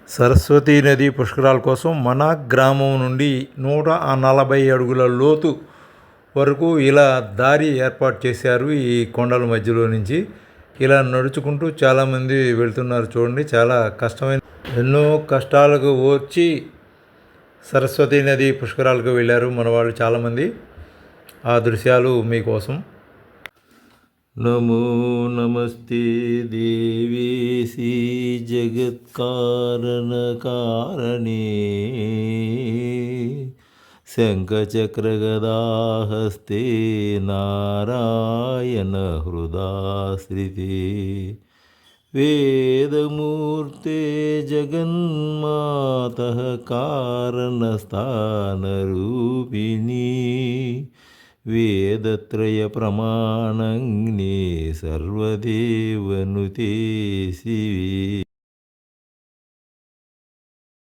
సరస్వతీ నది పుష్కరాల కోసం మన గ్రామం నుండి 140 అడుగుల లోతు వరకు ఇలా దారి ఏర్పాటు చేశారు. ఈ కొండల మధ్యలో నుంచి ఇలా నడుచుకుంటూ చాలామంది వెళ్తున్నారు. చూడండి, చాలా కష్టమైన ఎన్నో కష్టాలకు వచ్చి సరస్వతీ నది పుష్కరాలకు వెళ్ళారు మన వాళ్ళు చాలామంది. ఆ దృశ్యాలు మీకోసం. నమో నమస్తే దేవేసి జగత్కారణకారణే శంఖచక్రగదాహస్తే నారాయణ హృదాశ్రితే వేదమూర్తే జగన్మాతః కారణస్థానరూపిణీ వేదత్రయ ప్రమాణంగ్నే సర్వదేవనుతే శివే.